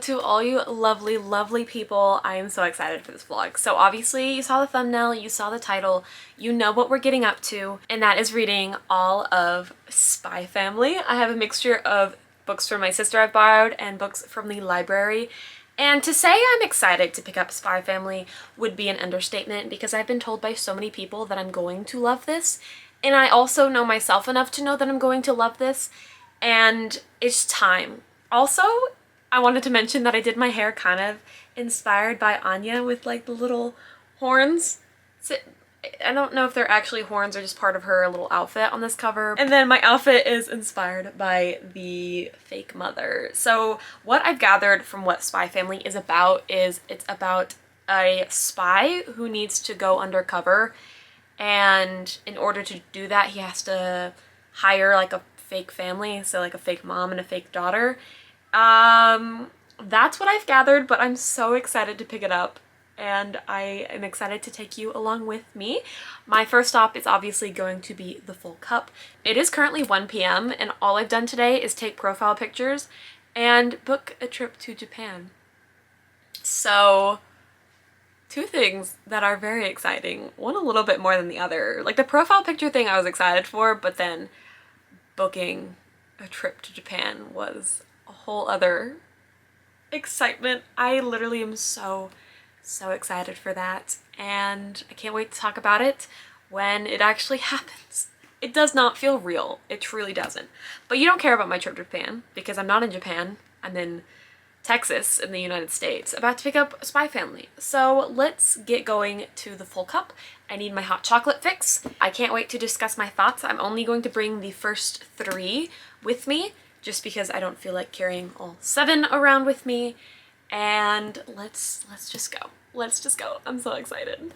to all you lovely, lovely people. I am so excited for this vlog. So obviously you saw the thumbnail, you saw the title, you know what we're getting up to, and that is reading all of Spy Family. I have a mixture of books from my sister I've borrowed and books from the library. And to say I'm excited to pick up Spy Family would be an understatement because I've been told by so many people that I'm going to love this. And I also know myself enough to know that I'm going to love this. And it's time. Also, I wanted to mention that I did my hair kind of inspired by Anya with like the little horns. So, I don't know if they're actually horns or just part of her little outfit on this cover. And then my outfit is inspired by the fake mother. So what I've gathered from what Spy Family is it's about a spy who needs to go undercover. And in order to do that, he has to hire like a fake family. So like a fake mom and a fake daughter. That's what I've gathered, but I'm so excited to pick it up and I am excited to take you along with me. My first stop is obviously going to be the Full Cup. It is currently 1 p.m. and all I've done today is take profile pictures and book a trip to Japan. So, two things that are very exciting. One a little bit more than the other. Like the profile picture thing I was excited for, but then booking a trip to Japan was a whole other excitement. I literally am so excited for that and I can't wait to talk about it when it actually happens. It does not feel real. It truly doesn't. But you don't care about my trip to Japan because I'm not in Japan. I'm in Texas in the United States about to pick up Spy Family. So let's get going to the Full Cup. I need my hot chocolate fix. I can't wait to discuss my thoughts. I'm only going to bring the first 3 with me just because I don't feel like carrying all 7 around with me. And let's just go. Let's just go. I'm so excited.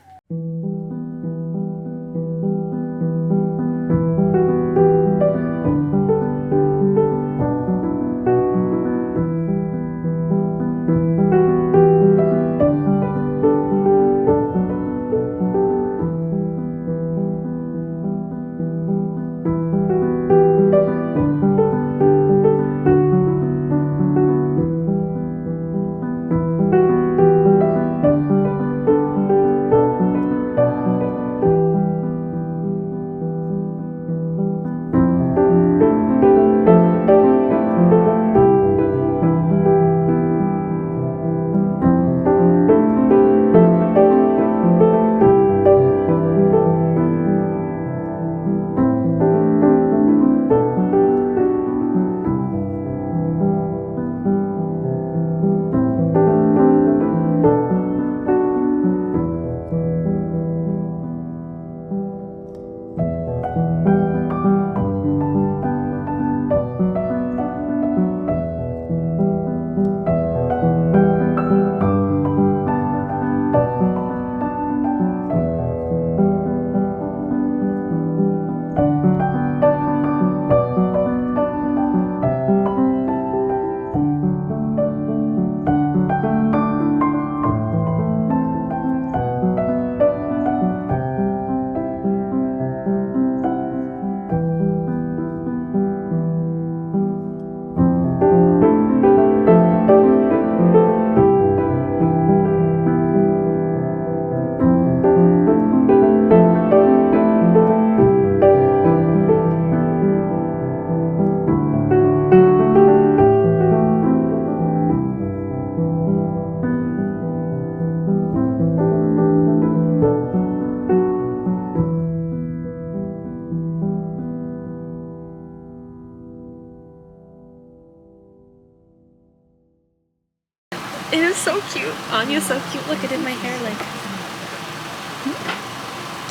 It is so cute. Anya's so cute. Look, I did my hair like...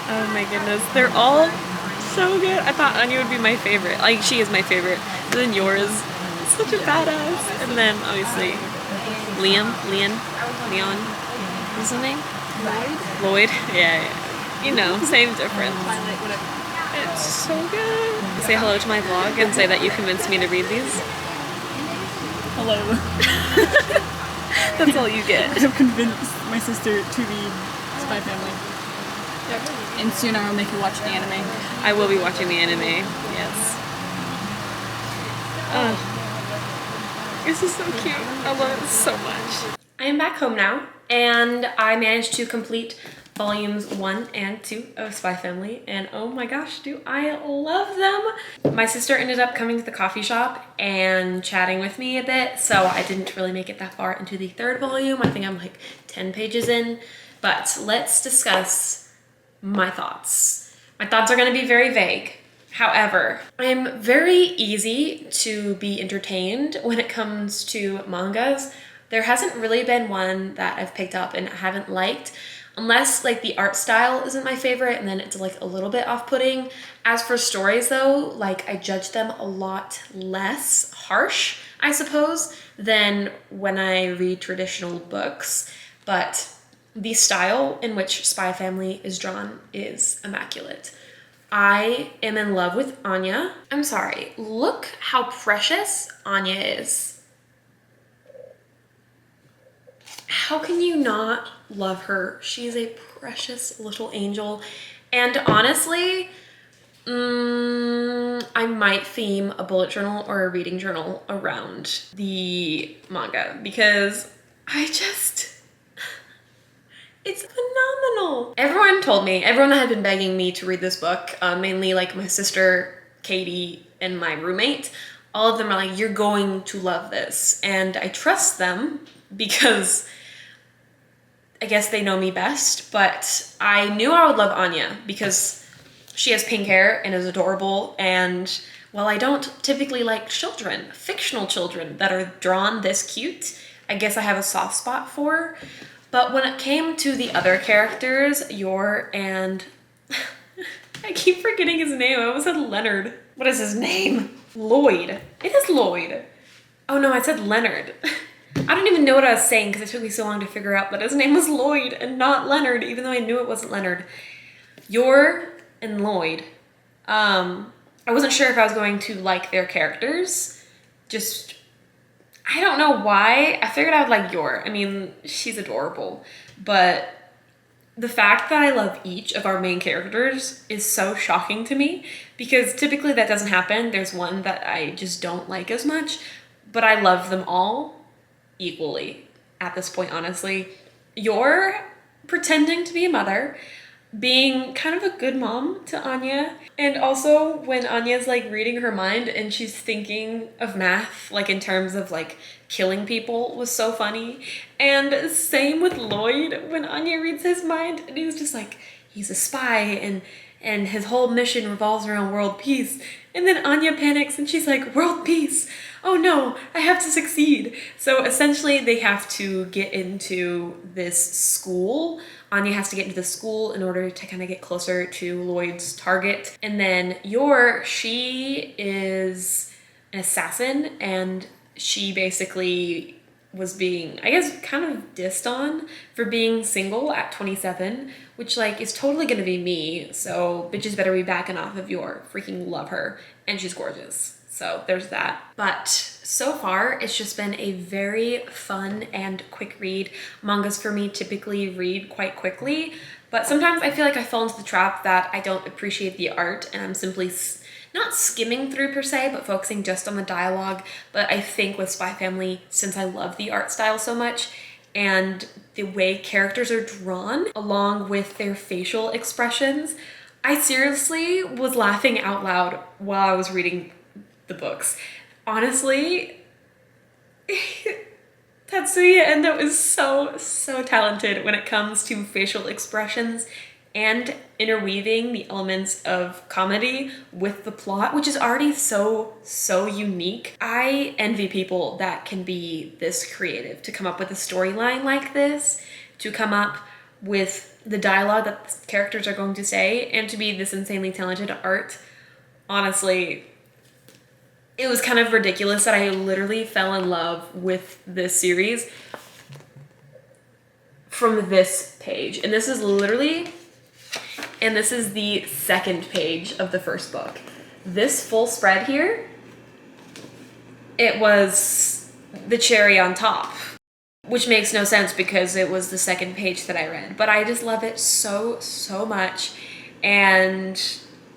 Oh my goodness. They're all so good. I thought Anya would be my favorite. Like, she is my favorite. And then yours is such a badass. And then, obviously, Leon. What's his name? Lloyd. Yeah. You know, same difference. It's so good. Say hello to my vlog and say that you convinced me to read these. Hello. That's all you get. I have convinced my sister to read Spy Family. And soon I will make you watch the anime. I will be watching the anime, yes. This is so cute. I love it so much. I am back home now, and I managed to complete volumes 1 and 2 of Spy Family, and oh my gosh, do I love them. My sister ended up coming to the coffee shop and chatting with me a bit, so I didn't really make it that far into the 3rd volume. I think I'm like 10 pages in, but let's discuss my thoughts. My thoughts are going to be very vague. However, I'm very easy to be entertained when it comes to mangas. There hasn't really been one that I've picked up and haven't liked, unless like the art style isn't my favorite and then it's like a little bit off-putting. As for stories though, like I judge them a lot less harsh, I suppose, than when I read traditional books. But the style in which Spy Family is drawn is immaculate. I am in love with Anya. I'm sorry, look how precious Anya is. How can you not love her? She is a precious little angel. And honestly, I might theme a bullet journal or a reading journal around the manga because it's phenomenal. Everyone told me, everyone had been begging me to read this book, mainly like my sister, Katie, and my roommate. All of them are like, you're going to love this. And I trust them because I guess they know me best, but I knew I would love Anya because she has pink hair and is adorable. And while I don't typically like children, fictional children that are drawn this cute, I guess I have a soft spot for. But when it came to the other characters, Yor and I keep forgetting his name. I almost said Leonard. What is his name? Lloyd. It is Lloyd. Oh no, I said Leonard. I don't even know what I was saying because it took me so long to figure out that his name was Lloyd and not Leonard, even though I knew it wasn't Leonard. Yor and Lloyd. I wasn't sure if I was going to like their characters. Just, I don't know why. I figured I would like Yor. I mean, she's adorable. But the fact that I love each of our main characters is so shocking to me because typically that doesn't happen. There's one that I just don't like as much, but I love them all equally at this point, honestly. Yor pretending to be a mother, being kind of a good mom to Anya, and also when Anya's like reading her mind and she's thinking of math like in terms of like killing people was so funny. And same with Lloyd when Anya reads his mind and he's just like, he's a spy and his whole mission revolves around world peace. And then Anya panics and she's like, world peace? Oh no, I have to succeed. So essentially they have to get into this school. Anya has to get into the school in order to kind of get closer to Lloyd's target. And then Yor, she is an assassin and she basically was being, I guess, kind of dissed on for being single at 27, which like is totally gonna be me. So bitches better be backing off of Yor. Freaking love her. And she's gorgeous. So there's that. But so far, it's just been a very fun and quick read. Mangas for me typically read quite quickly, but sometimes I feel like I fall into the trap that I don't appreciate the art and I'm simply not skimming through per se, but focusing just on the dialogue. But I think with Spy Family, since I love the art style so much and the way characters are drawn along with their facial expressions, I seriously was laughing out loud while I was reading the books. Honestly, Tatsuya Endo is so talented when it comes to facial expressions and interweaving the elements of comedy with the plot, which is already so unique. I envy people that can be this creative, to come up with a storyline like this, to come up with the dialogue that the characters are going to say, and to be this insanely talented at art. Honestly, it was kind of ridiculous that I literally fell in love with this series from this page. And this is literally, and this is the 2nd page of the first book. This full spread here, it was the cherry on top, which makes no sense because it was the 2nd page that I read. But I just love it so much. And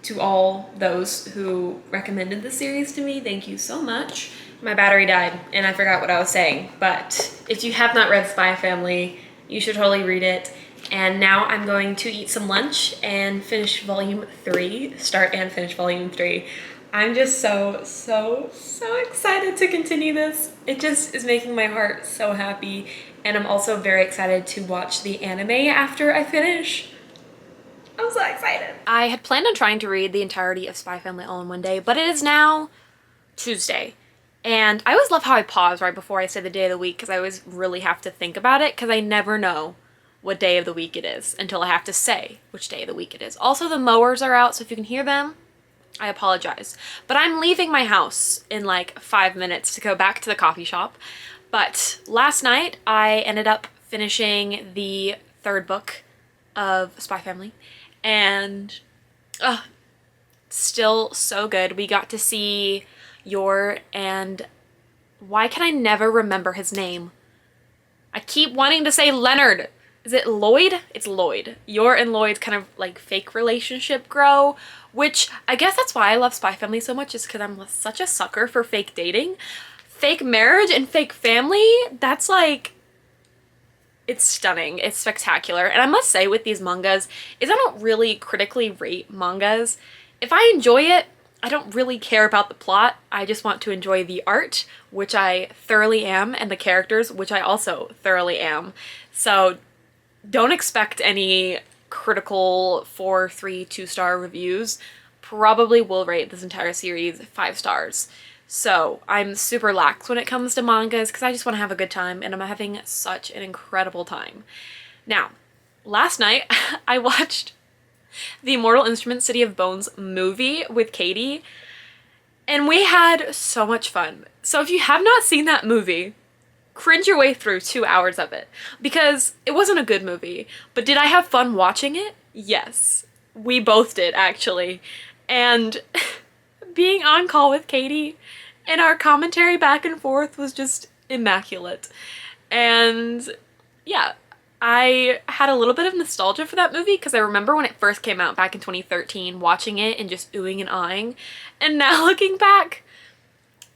to all those who recommended the series to me, thank you so much. My battery died and I forgot what I was saying, but if you have not read Spy Family, you should totally read it. And now I'm going to eat some lunch and finish volume 3, start and finish volume 3. I'm just so excited to continue this. It just is making my heart so happy. And I'm also very excited to watch the anime after I finish. I'm so excited. I had planned on trying to read the entirety of Spy Family all in one day, but it is now Tuesday. And I always love how I pause right before I say the day of the week because I always really have to think about it because I never know what day of the week it is until I have to say which day of the week it is. Also, the mowers are out, so if you can hear them, I apologize. But I'm leaving my house in like 5 minutes to go back to the coffee shop. But last night, I ended up finishing the 3rd book of Spy Family. And still so good. We got to see Yor and why can I never remember his name? I keep wanting to say Leonard. Is it Lloyd? It's Lloyd. Yor and Lloyd's kind of like fake relationship grow, which I guess that's why I love Spy Family so much, is because I'm such a sucker for fake dating. Fake marriage and fake family, that's like, it's stunning. It's spectacular. And I must say with these mangas is I don't really critically rate mangas. If I enjoy it, I don't really care about the plot. I just want to enjoy the art, which I thoroughly am, and the characters, which I also thoroughly am. So don't expect any critical 4, 3, 2-star reviews. Probably will rate this entire series 5 stars. So I'm super lax when it comes to mangas because I just want to have a good time, and I'm having such an incredible time. Now, last night I watched the Mortal Instruments City of Bones movie with Katie, and we had so much fun. So if you have not seen that movie, cringe your way through 2 hours of it because it wasn't a good movie. But did I have fun watching it? Yes. We both did, actually. And being on call with Katie and our commentary back and forth was just immaculate. And yeah, I had a little bit of nostalgia for that movie because I remember when it first came out back in 2013, watching it and just oohing and ahhing. And now looking back,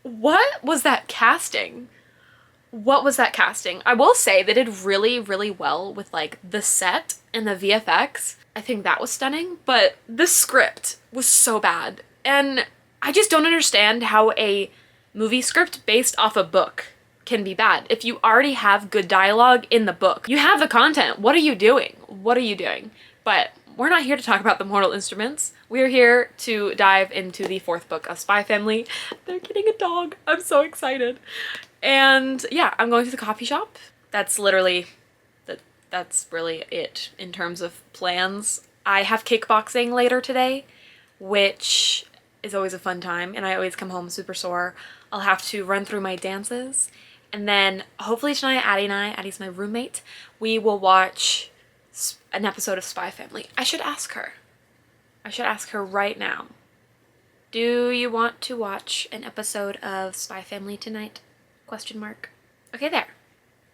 what was that casting? What was that casting? I will say they did really, really well with like the set and the VFX. I think that was stunning, but the script was so bad. And I just don't understand how a movie script based off a book can be bad. If you already have good dialogue in the book, you have the content. What are you doing? What are you doing? But we're not here to talk about the Mortal Instruments. We're here to dive into the 4th book of Spy Family. They're getting a dog. I'm so excited. And yeah, I'm going to the coffee shop. That's literally, that's really it in terms of plans. I have kickboxing later today, which is always a fun time, and I always come home super sore. I'll have to run through my dances, and then hopefully tonight Addie's my roommate, we will watch an episode of Spy Family. I should ask her. I should ask her right now. Do you want to watch an episode of Spy Family tonight? Question mark. Okay, there.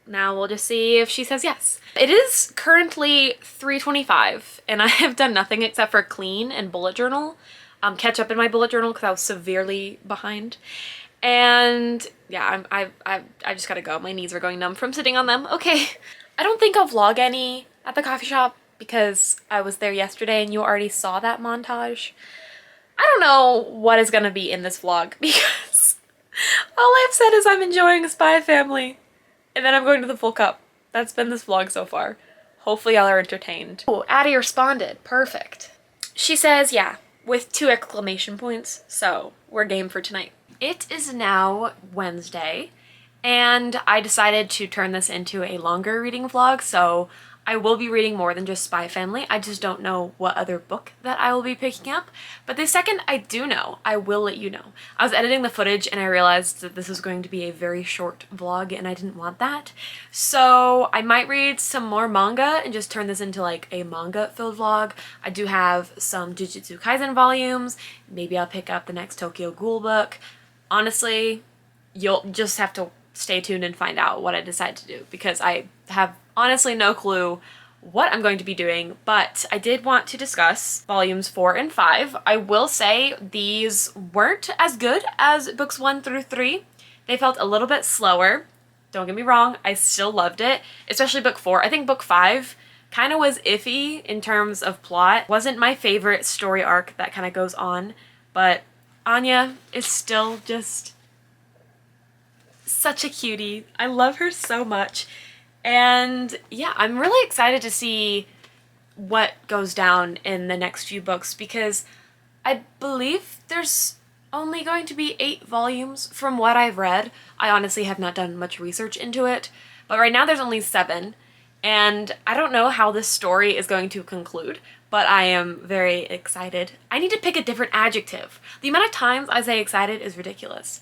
Now we'll just see if she says yes. It is currently 3:25 and I have done nothing except for clean and bullet journal. Catch up in my bullet journal because I was severely behind. And yeah, I just gotta go. My knees are going numb from sitting on them. Okay, I don't think I'll vlog any at the coffee shop because I was there yesterday and you already saw that montage. I don't know what is gonna be in this vlog because all I've said is I'm enjoying Spy Family. And then I'm going to the full cup. That's been this vlog so far. Hopefully y'all are entertained. Oh, Addie responded. Perfect. She says, yeah, with 2 exclamation points. So we're game for tonight. It is now Wednesday, and I decided to turn this into a longer reading vlog. So I will be reading more than just Spy Family. I just don't know what other book that I will be picking up. But the second I do know, I will let you know. I was editing the footage and I realized that this was going to be a very short vlog and I didn't want that. So I might read some more manga and just turn this into like a manga-filled vlog. I do have some Jujutsu Kaisen volumes. Maybe I'll pick up the next Tokyo Ghoul book. Honestly, you'll just have to stay tuned and find out what I decide to do because I have honestly no clue what I'm going to be doing, but I did want to discuss volumes 4 and 5. I will say these weren't as good as books 1 through 3. They felt a little bit slower. Don't get me wrong, I still loved it, especially book 4. I think book 5 kind of was iffy in terms of plot. Wasn't my favorite story arc that kind of goes on, but Anya is still just such a cutie. I love her so much. And yeah, I'm really excited to see what goes down in the next few books because I believe there's only going to be 8 volumes from what I've read. I honestly have not done much research into it, but right now there's only 7, and I don't know how this story is going to conclude, but I am very excited. I need to pick a different adjective. The amount of times I say excited is ridiculous.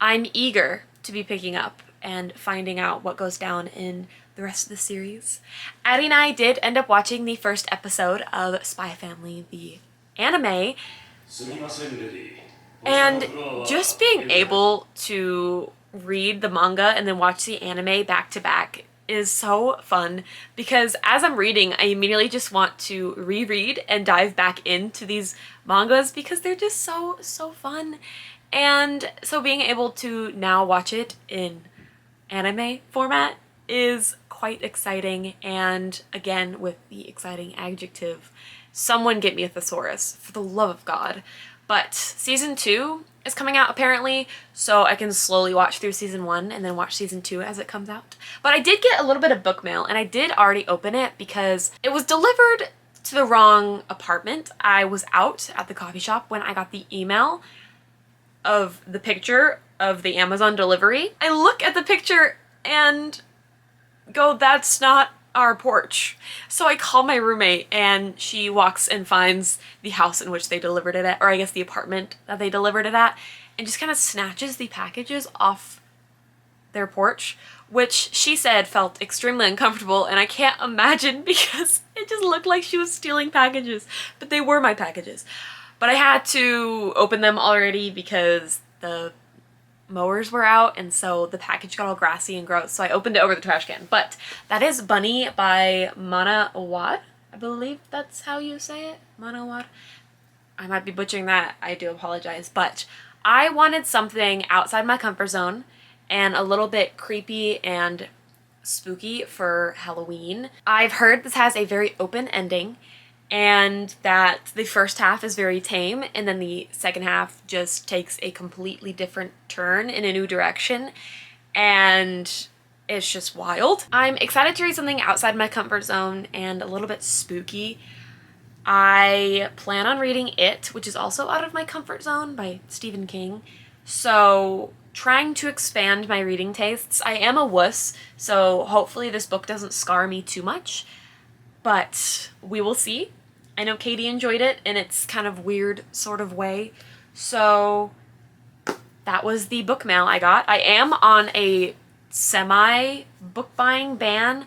I'm eager to be picking up and finding out what goes down in the rest of the series. Addie and I did end up watching the first episode of Spy Family, the anime, and just being able to read the manga and then watch the anime back to back is so fun because as I'm reading, I immediately just want to reread and dive back into these mangas because they're just so fun. And so being able to now watch it in anime format is quite exciting, and again with the exciting adjective, someone get me a thesaurus, for the love of God. But season 2 is coming out apparently, so I can slowly watch through season 1 and then watch season 2 as it comes out. But I did get a little bit of book mail, and I did already open it because it was delivered to the wrong apartment. I was out at the coffee shop when I got the email of the picture of the Amazon delivery. I look at the picture and go, that's not our porch. So I call my roommate and she walks and finds the house in which they delivered it at, or I guess the apartment that they delivered it at, and just kind of snatches the packages off their porch, which she said felt extremely uncomfortable, and I can't imagine because it just looked like she was stealing packages, but they were my packages. But I had to open them already because the mowers were out, and so the package got all grassy and gross, so I opened it over the trash can. But that is Bunny by Mana Awad. I believe that's how you say it. Mana Awad. I might be butchering that. I do apologize. But I wanted something outside my comfort zone and a little bit creepy and spooky for Halloween. I've heard this has a very open ending, and that the first half is very tame and then the second half just takes a completely different turn in a new direction, and it's just wild. I'm excited to read something outside my comfort zone and a little bit spooky. I plan on reading It, which is also out of my comfort zone, by Stephen King, so trying to expand my reading tastes. I am a wuss, so hopefully this book doesn't scar me too much, but we will see. I know Katie enjoyed it in its kind of weird sort of way. So that was the book mail I got. I am on a semi-book buying ban.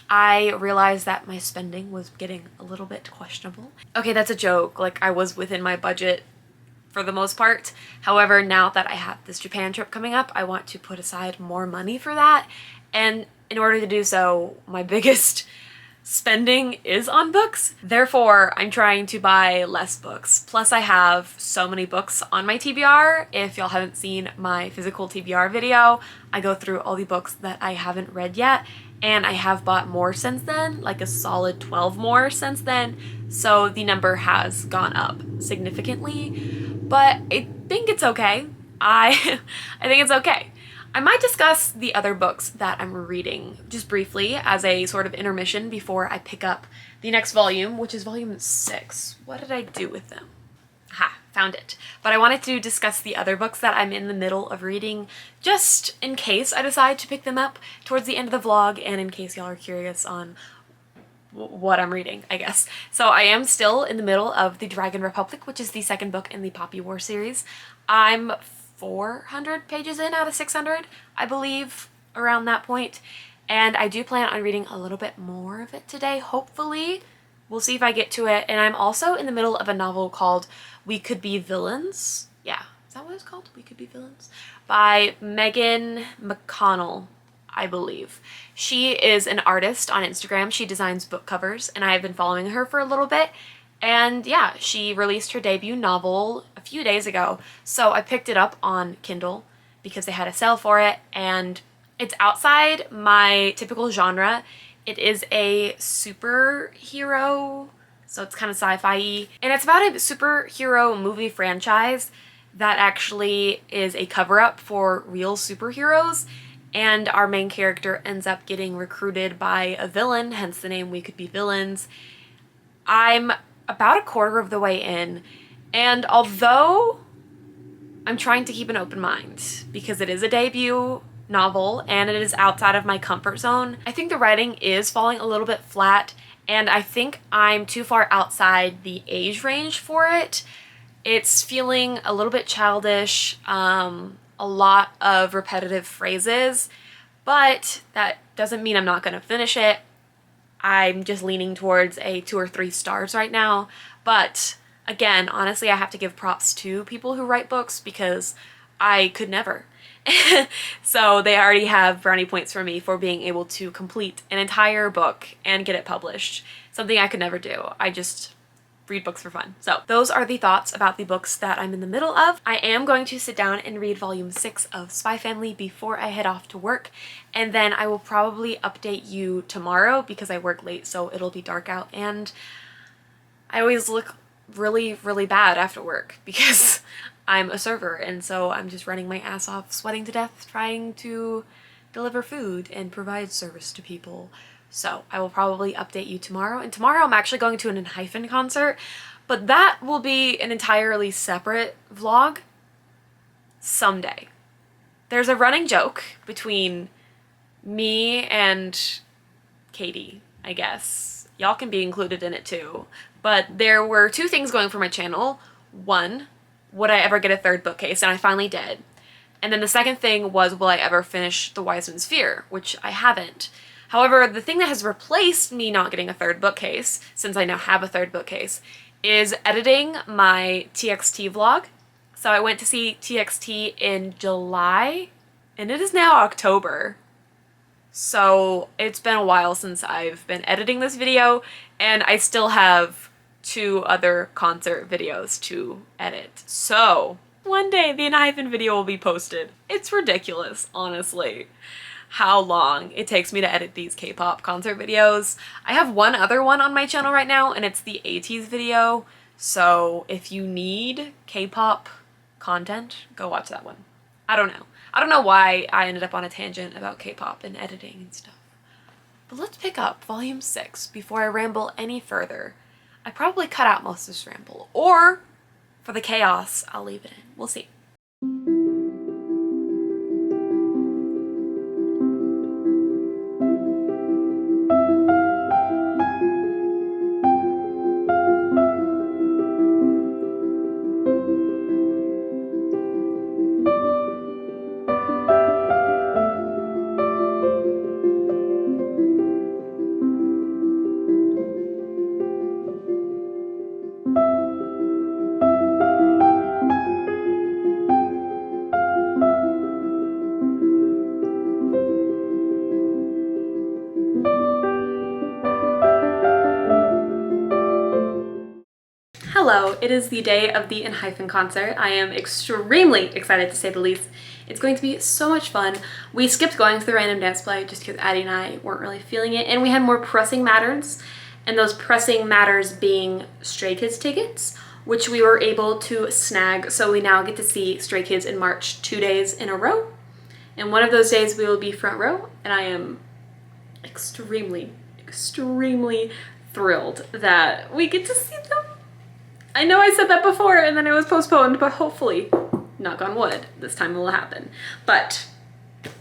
I realized that my spending was getting a little bit questionable. Okay, that's a joke. Like, I was within my budget for the most part. However, now that I have this Japan trip coming up, I want to put aside more money for that. And in order to do so, my biggest spending is on books. Therefore, I'm trying to buy less books. Plus, I have so many books on my TBR. If y'all haven't seen my physical TBR video, I go through all the books that I haven't read yet, and I have bought more since then, like a solid 12 more since then, so the number has gone up significantly, but I think it's okay. I think it's okay. I might discuss the other books that I'm reading just briefly as a sort of intermission before I pick up the next volume, which is volume 6. What did I do with them? Aha, found it. But I wanted to discuss the other books that I'm in the middle of reading, just in case I decide to pick them up towards the end of the vlog, and in case y'all are curious on what I'm reading, I guess. So I am still in the middle of The Dragon Republic, which is the second book in the Poppy War series. I'm 400 pages in out of 600, I believe, around that point. And I do plan on reading a little bit more of it today, hopefully. We'll see if I get to it. And I'm also in the middle of a novel called We Could Be Villains. Yeah, is that what it's called? We Could Be Villains? By Megan McConnell, I believe. She is an artist on Instagram. She designs book covers, and I have been following her for a little bit. And yeah, she released her debut novel a few days ago, so I picked it up on Kindle because they had a sale for it, and it's outside my typical genre. It is a superhero, so it's kind of sci-fi-y, and it's about a superhero movie franchise that actually is a cover-up for real superheroes, and our main character ends up getting recruited by a villain, hence the name We Could Be Villains. I'm about a quarter of the way in, and although I'm trying to keep an open mind because it is a debut novel and it is outside of my comfort zone, I think the writing is falling a little bit flat, and I think I'm too far outside the age range for it. It's feeling a little bit childish, a lot of repetitive phrases, but that doesn't mean I'm not going to finish it. I'm just leaning towards a 2 or 3 stars right now, but again, honestly, I have to give props to people who write books because I could never. So they already have brownie points for me for being able to complete an entire book and get it published. Something I could never do. I just read books for fun. So those are the thoughts about the books that I'm in the middle of. I am going to sit down and read volume 6 of Spy Family before I head off to work, and then I will probably update you tomorrow because I work late, so it'll be dark out, and I always look really, really bad after work because I'm a server, and so I'm just running my ass off, sweating to death, trying to deliver food and provide service to people. So I will probably update you tomorrow, and tomorrow I'm actually going to an Enhypen concert, but that will be an entirely separate vlog someday. There's a running joke between me and Katie, I guess. Y'all can be included in it too. But there were 2 things going for my channel. One, would I ever get a 3rd bookcase? And I finally did. And then the second thing was, will I ever finish The Wise Man's Fear? Which I haven't. However, the thing that has replaced me not getting a 3rd bookcase, since I now have a 3rd bookcase, is editing my TXT vlog. So I went to see TXT in July, and it is now October. So it's been a while since I've been editing this video, and I still have 2 other concert videos to edit. So one day the Enhypen video will be posted. It's ridiculous, honestly, how long it takes me to edit these K-pop concert videos. I have one other one on my channel right now, and it's the ATEEZ video. So if you need K-pop content, go watch that one. I don't know. I don't know why I ended up on a tangent about K-pop and editing and stuff. But let's pick up volume 6 before I ramble any further. I probably cut out most of this ramble, or for the chaos, I'll leave it in. We'll see. Hello, it is the day of the Enhypen concert. I am extremely excited, to say the least. It's going to be so much fun. We skipped going to the random dance play just because Addie and I weren't really feeling it, and we had more pressing matters, and those pressing matters being Stray Kids tickets, which we were able to snag, so we now get to see Stray Kids in March 2 days in a row, and one of those days we will be front row, and I am extremely, extremely thrilled that we get to see them. I know I said that before and then it was postponed, but hopefully, knock on wood, this time it will happen. But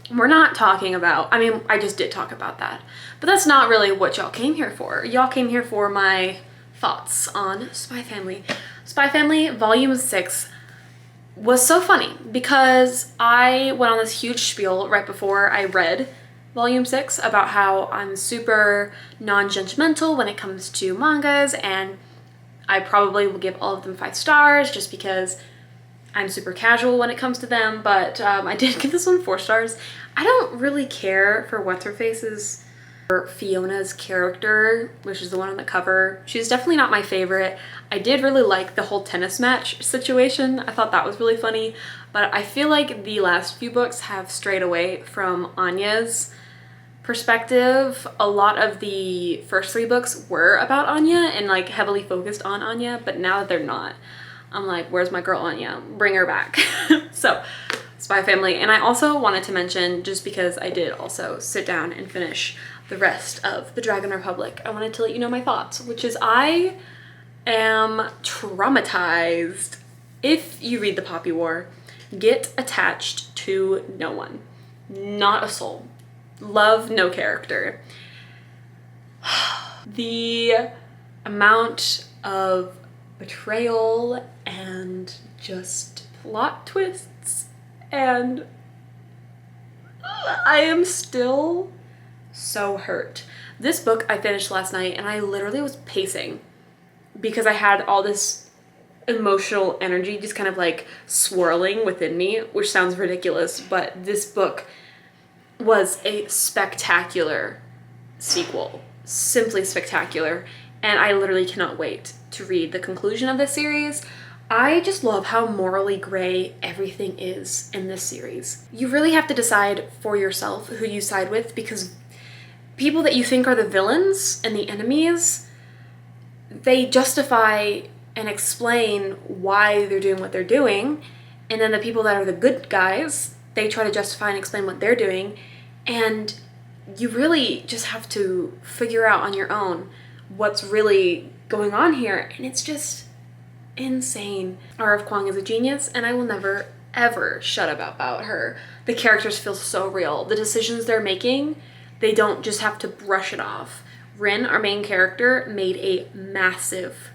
we're not talking about, I mean, I just did talk about that, but that's not really what y'all came here for. Y'all came here for my thoughts on Spy Family. Spy Family Volume 6 was so funny because I went on this huge spiel right before I read Volume 6 about how I'm super non-judgmental when it comes to mangas, and I probably will give all of them 5 stars just because I'm super casual when it comes to them, but I did give this one 4 stars. I don't really care for What's-Her-Face's, or Fiona's character, which is the one on the cover. She's definitely not my favorite. I did really like the whole tennis match situation. I thought that was really funny. but I feel like the last few books have strayed away from Anya's perspective. A lot of the first 3 books were about Anya and like heavily focused on Anya, but now that they're not, I'm like, where's my girl Anya? Bring her back. So, Spy Family. And I also wanted to mention, just because I did also sit down and finish the rest of the Dragon Republic, I wanted to let you know my thoughts, which is I am traumatized. If you read The Poppy War, get attached to no one, not a soul. Love no character. The amount of betrayal and just plot twists, and I am still so hurt. This book I finished last night and I literally was pacing because I had all this emotional energy just kind of like swirling within me, which sounds ridiculous, but this book was a spectacular sequel, simply spectacular, and I literally cannot wait to read the conclusion of this series. I just love how morally gray everything is in this series. You really have to decide for yourself who you side with, because people that you think are the villains and the enemies, they justify and explain why they're doing what they're doing, and then the people that are the good guys, they try to justify and explain what they're doing, and you really just have to figure out on your own what's really going on here, and it's just insane. R.F. Kuang is a genius, and I will never, ever shut up about her. The characters feel so real. The decisions they're making, they don't just have to brush it off. Rin, our main character, made a massive,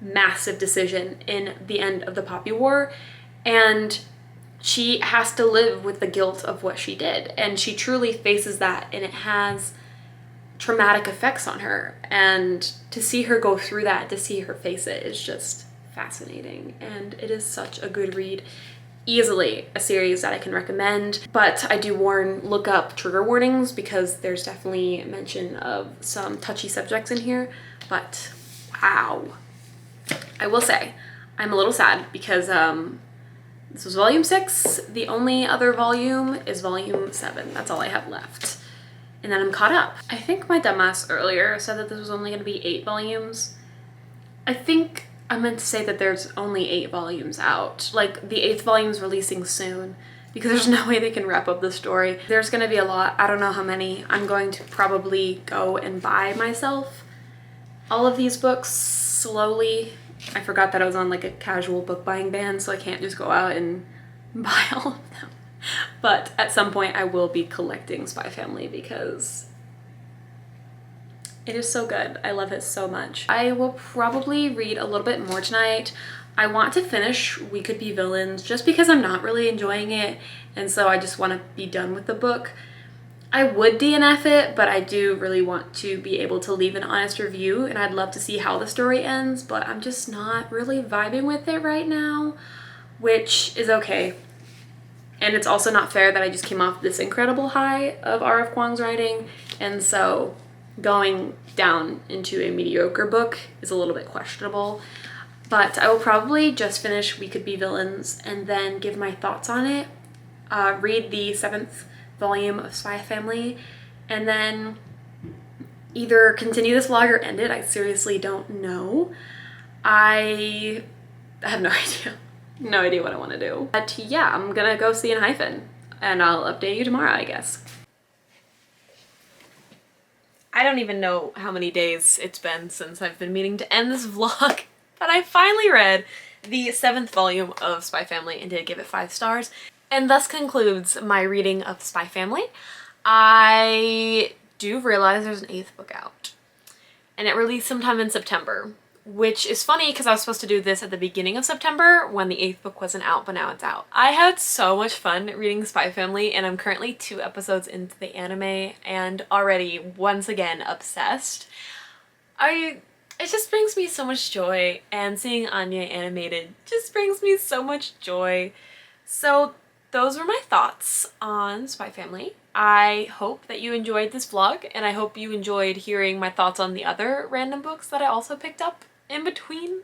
massive decision in the end of the Poppy War, and she has to live with the guilt of what she did, and she truly faces that, and it has traumatic effects on her, and to see her go through that, to see her face it, is just fascinating, and it is such a good read. Easily a series that I can recommend, but I do look up trigger warnings because there's definitely mention of some touchy subjects in here, but wow. I will say, I'm a little sad because this was volume 6. The only other volume is volume 7. That's all I have left. And then I'm caught up. I think my dumbass earlier said that this was only going to be 8 volumes. I think I meant to say that there's only 8 volumes out. Like, the 8th volume's releasing soon because there's no way they can wrap up the story. There's going to be a lot. I don't know how many. I'm going to probably go and buy myself all of these books slowly. I forgot that I was on like a casual book buying ban, so I can't just go out and buy all of them. But at some point I will be collecting Spy Family because it is so good. I love it so much. I will probably read a little bit more tonight. I want to finish We Could Be Villains just because I'm not really enjoying it, and so I just want to be done with the book. I would DNF it, but I do really want to be able to leave an honest review, and I'd love to see how the story ends, but I'm just not really vibing with it right now, which is okay. And it's also not fair that I just came off this incredible high of R.F. Kuang's writing, and so going down into a mediocre book is a little bit questionable. But I will probably just finish We Could Be Villains and then give my thoughts on it, read the 7th volume of Spy Family, and then either continue this vlog or end it. I seriously don't know. I have no idea. No idea what I want to do. But yeah, I'm gonna go see Hyphen, and I'll update you tomorrow, I guess. I don't even know how many days it's been since I've been meaning to end this vlog, but I finally read the 7th volume of Spy Family and did give it 5 stars. And thus concludes my reading of Spy Family. I do realize there's an 8th book out, and it released sometime in September, which is funny because I was supposed to do this at the beginning of September when the 8th book wasn't out, but now it's out. I had so much fun reading Spy Family, and I'm currently 2 episodes into the anime and already once again obsessed. It just brings me so much joy, and seeing Anya animated just brings me so much joy. So those were my thoughts on Spy Family. I hope that you enjoyed this vlog, and I hope you enjoyed hearing my thoughts on the other random books that I also picked up in between.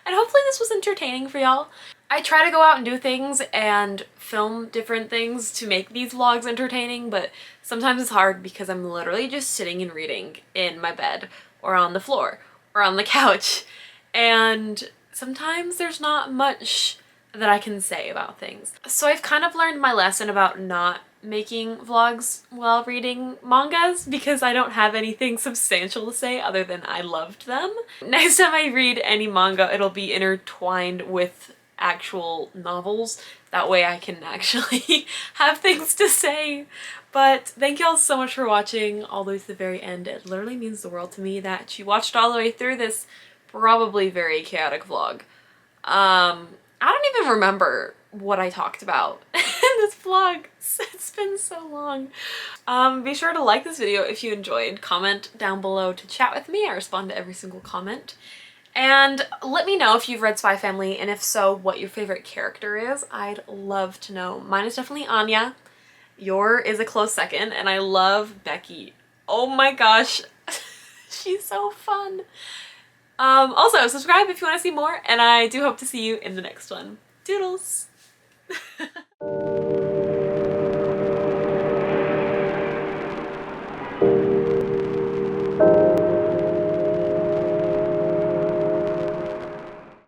And hopefully this was entertaining for y'all. I try to go out and do things and film different things to make these vlogs entertaining, but sometimes it's hard because I'm literally just sitting and reading in my bed or on the floor or on the couch, and sometimes there's not much that I can say about things. So I've kind of learned my lesson about not making vlogs while reading mangas because I don't have anything substantial to say other than I loved them. Next time I read any manga, it'll be intertwined with actual novels. That way I can actually have things to say. But thank y'all so much for watching all the way to the very end. It literally means the world to me that you watched all the way through this probably very chaotic vlog. I don't even remember what I talked about in this vlog. It's been so long. Be sure to like this video if you enjoyed. Comment down below to chat with me. I respond to every single comment. And let me know if you've read Spy Family, and if so, what your favorite character is. I'd love to know. Mine is definitely Anya. Your is a close second, and I love Becky. Oh my gosh, she's so fun. Also, subscribe if you want to see more, and I do hope to see you in the next one. Doodles!